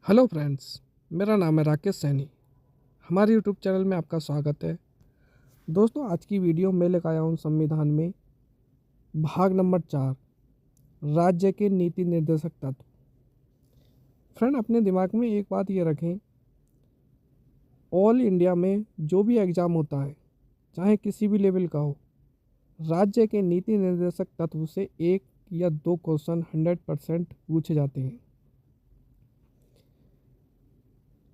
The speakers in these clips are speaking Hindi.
हेलो फ्रेंड्स, मेरा नाम है राकेश सैनी। हमारे यूट्यूब चैनल में आपका स्वागत है। दोस्तों, आज की वीडियो में लेकर आया हूँ संविधान में भाग नंबर 4, राज्य के नीति निर्देशक तत्व। फ्रेंड, अपने दिमाग में एक बात ये रखें, ऑल इंडिया में जो भी एग्ज़ाम होता है, चाहे किसी भी लेवल का हो, राज्य के नीति निर्देशक तत्व से 1 या 2 क्वेश्चन 100% पूछे जाते हैं।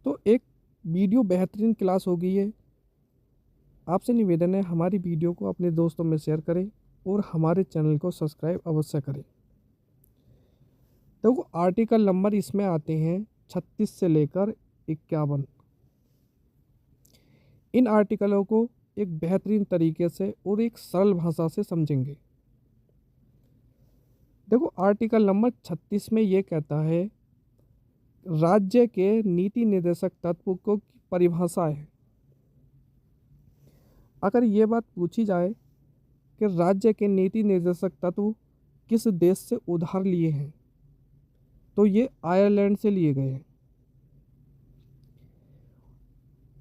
तो एक वीडियो बेहतरीन क्लास हो गई है। आपसे निवेदन है, हमारी वीडियो को अपने दोस्तों में शेयर करें और हमारे चैनल को सब्सक्राइब अवश्य करें। तो आर्टिकल नंबर इसमें आते हैं 36 से लेकर 51। इन आर्टिकलों को एक बेहतरीन तरीके से और एक सरल भाषा से समझेंगे। देखो, आर्टिकल नंबर 36 में ये कहता है, राज्य के नीति निर्देशक तत्व को परिभाषा है। अगर ये बात पूछी जाए कि राज्य के नीति निर्देशक तत्व किस देश से उधार लिए हैं, तो ये आयरलैंड से लिए गए हैं।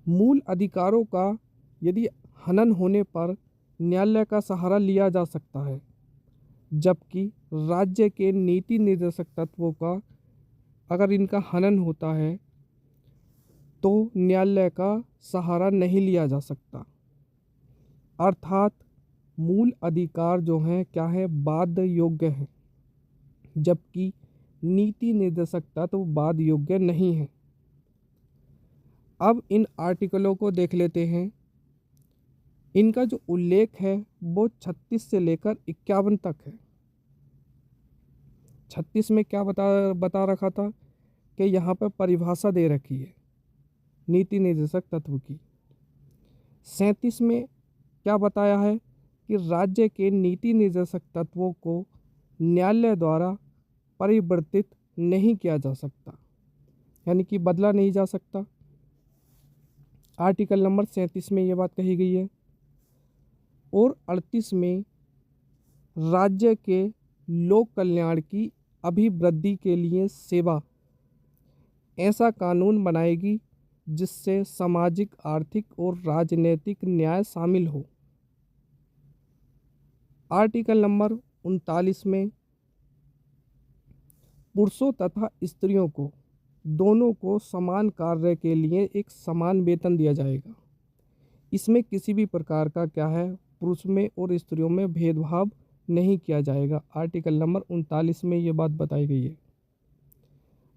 मूल अधिकारों का यदि हनन होने पर न्यायालय का सहारा लिया जा सकता है, जबकि राज्य के नीति निर्देशक तत्वों का अगर इनका हनन होता है तो न्यायालय का सहारा नहीं लिया जा सकता। अर्थात मूल अधिकार जो हैं क्या है, बाध्य योग्य हैं, जबकि नीति निर्देशक तत्व बाध्य योग्य नहीं है। अब इन आर्टिकलों को देख लेते हैं। इनका जो उल्लेख है वो 36 से लेकर 51 तक है। 36 में क्या बता रखा था कि यहाँ पर परिभाषा दे रखी है नीति निर्देशक तत्व की। 37 में क्या बताया है कि राज्य के नीति निर्देशक तत्वों को न्यायालय द्वारा परिवर्तित नहीं किया जा सकता, यानी कि बदला नहीं जा सकता। आर्टिकल नंबर 37 में ये बात कही गई है। और 38 में राज्य के लोक कल्याण की अभिवृद्धि के लिए सेवा ऐसा कानून बनाएगी जिससे सामाजिक, आर्थिक और राजनीतिक न्याय शामिल हो। आर्टिकल नंबर 39 में पुरुषों तथा स्त्रियों को दोनों को समान कार्य के लिए एक समान वेतन दिया जाएगा। इसमें किसी भी प्रकार का क्या है, पुरुष में और स्त्रियों में भेदभाव नहीं किया जाएगा। आर्टिकल नंबर 39 में ये बात बताई गई है।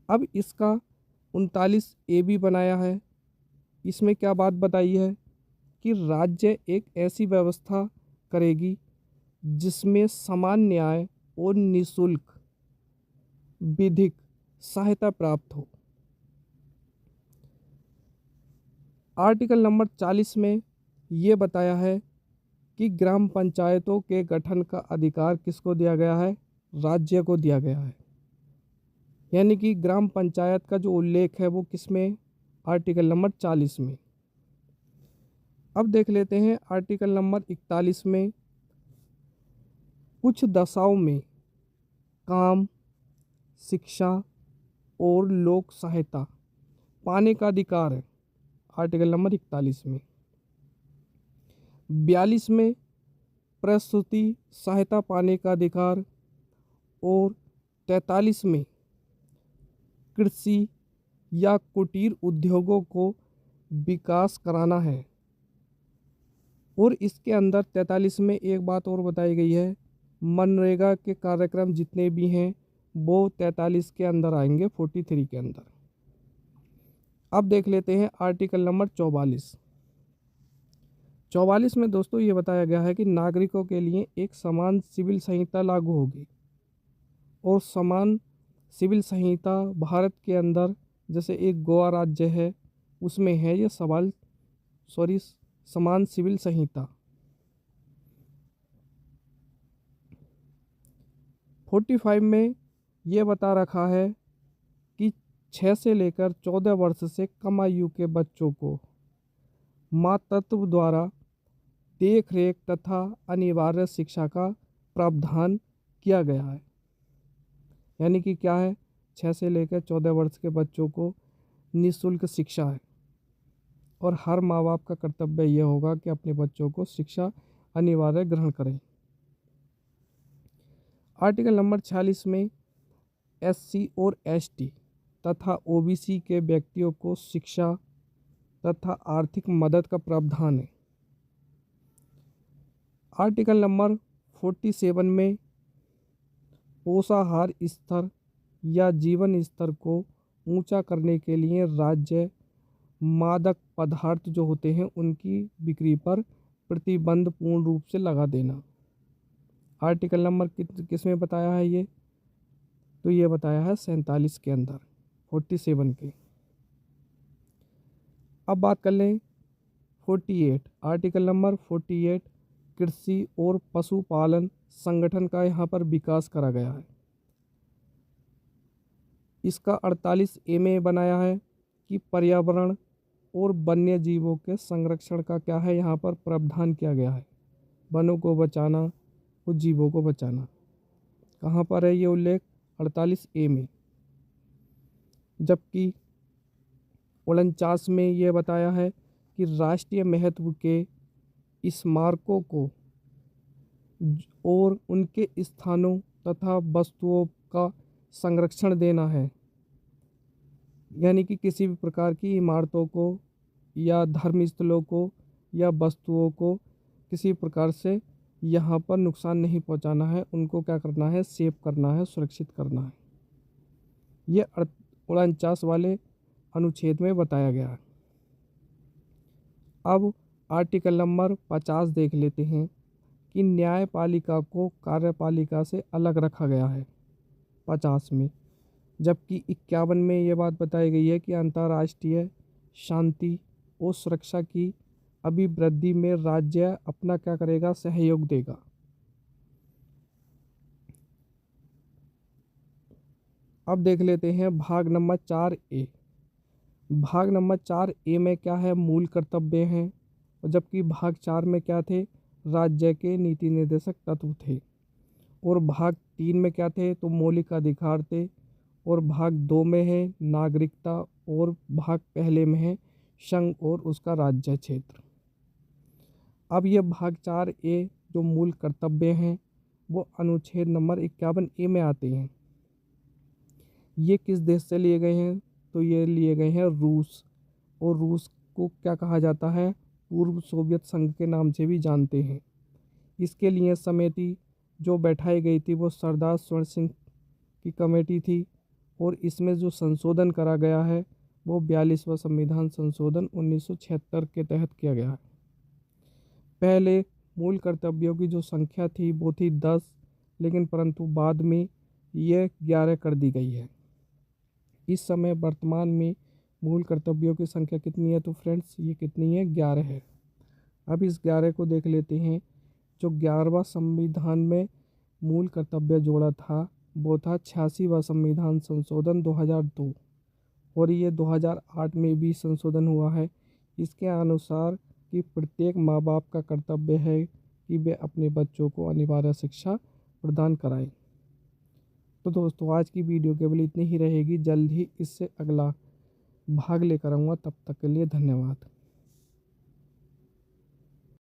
अब इसका 39A भी बनाया है। इसमें क्या बात बताई है कि राज्य एक ऐसी व्यवस्था करेगी जिसमें समान न्याय और निःशुल्क विधिक सहायता प्राप्त हो। आर्टिकल नंबर 40 में ये बताया है कि ग्राम पंचायतों के गठन का अधिकार किसको दिया गया है, राज्य को दिया गया है। यानी कि ग्राम पंचायत का जो उल्लेख है वो किस में, आर्टिकल नंबर 40 में। अब देख लेते हैं आर्टिकल नंबर 41 में कुछ दशाओं में काम, शिक्षा और लोक सहायता पाने का अधिकार है। आर्टिकल नंबर 41 में। 42 में प्रसूति सहायता पाने का अधिकार और 43 में कृषि या कुटीर उद्योगों को विकास कराना है। और इसके अंदर 43 में एक बात और बताई गई है, मनरेगा के कार्यक्रम जितने भी हैं वो 43 के अंदर आएंगे, 43 के अंदर। अब देख लेते हैं आर्टिकल नंबर 44। 44 में दोस्तों ये बताया गया है कि नागरिकों के लिए एक समान सिविल संहिता लागू होगी। और समान सिविल संहिता भारत के अंदर जैसे एक गोवा राज्य है उसमें है ये समान सिविल संहिता। 45 में ये बता रखा है कि 6 से लेकर 14 वर्ष से कम आयु के बच्चों को मातृत्व द्वारा देख रेख तथा अनिवार्य शिक्षा का प्रावधान किया गया है। यानी कि क्या है, 6 से लेकर 14 वर्ष के बच्चों को निःशुल्क शिक्षा है और हर माँ बाप का कर्तव्य यह होगा कि अपने बच्चों को शिक्षा अनिवार्य ग्रहण करें। आर्टिकल नंबर 46 में एससी और एसटी तथा ओबीसी के व्यक्तियों को शिक्षा तथा आर्थिक मदद का प्रावधान है। आर्टिकल नंबर 47 में पोषाहार स्तर या जीवन स्तर को ऊंचा करने के लिए राज्य मादक पदार्थ जो होते हैं उनकी बिक्री पर प्रतिबंध पूर्ण रूप से लगा देना। आर्टिकल नंबर किस में बताया है ये? तो ये बताया है 47 के अंदर, 47 के। अब बात कर लें 48, आर्टिकल नंबर 48 कृषि और पशुपालन संगठन का यहाँ पर विकास करा गया है। इसका 48A में बनाया है कि पर्यावरण और वन्य जीवों के संरक्षण का क्या है यहाँ पर प्रावधान किया गया है। वनों को बचाना और जीवों को बचाना कहाँ पर है ये उल्लेख? 48A में। जबकि 49 में ये बताया है कि राष्ट्रीय महत्व के स्मारकों को और उनके स्थानों तथा वस्तुओं का संरक्षण देना है, यानी कि किसी भी प्रकार की इमारतों को या धर्म स्थलों को या वस्तुओं को किसी प्रकार से यहाँ पर नुकसान नहीं पहुँचाना है, उनको क्या करना है? सेव करना है, सुरक्षित करना है। ये 49 वाले अनुच्छेद में बताया गया है। अब आर्टिकल नंबर 50 देख लेते हैं कि न्यायपालिका को कार्यपालिका से अलग रखा गया है 50 में। जबकि 51 में ये बात बताई गई है कि अंतर्राष्ट्रीय शांति और सुरक्षा की अभिवृद्धि में राज्य अपना क्या करेगा? सहयोग देगा। अब देख लेते हैं भाग नंबर 4A। भाग नंबर 4A में क्या है? मूल कर्तव्य हैं, और जबकि भाग 4 में क्या थे? राज्य के नीति निर्देशक तत्व थे। और भाग 3 में क्या थे? तो मौलिक अधिकार थे। और भाग 2 में है नागरिकता, और भाग पहले में है संघ और उसका राज्य क्षेत्र। अब ये भाग 4A जो मूल कर्तव्य हैं वो अनुच्छेद नंबर 51A में आते हैं। ये किस देश से लिए गए हैं? तो ये लिए गए हैं रूस, और रूस को क्या कहा जाता है? पूर्व सोवियत संघ के नाम से भी जानते हैं। इसके लिए समिति जो बैठाई गई थी वो सरदार स्वर्ण सिंह की कमेटी थी, और इसमें जो संशोधन करा गया है वो 42वां संविधान संशोधन 1976 के तहत किया गया है। पहले मूल कर्तव्यों की जो संख्या थी वो थी 10, लेकिन परंतु बाद में ये 11 कर दी गई है। इस समय वर्तमान में मूल कर्तव्यों की संख्या कितनी है? तो फ्रेंड्स ये कितनी है? 11 है। अब इस 11 को देख लेते हैं। जो 11वां संविधान में मूल कर्तव्य जोड़ा था वो था 86वां संविधान संशोधन 2002, और ये 2008 में भी संशोधन हुआ है। इसके अनुसार कि प्रत्येक माँ बाप का कर्तव्य है कि वे अपने बच्चों को अनिवार्य शिक्षा प्रदान कराएं। तो दोस्तों आज की वीडियो केवल इतनी ही रहेगी। जल्द ही इससे अगला भाग लेकर आऊँगा। तब तक के लिए धन्यवाद।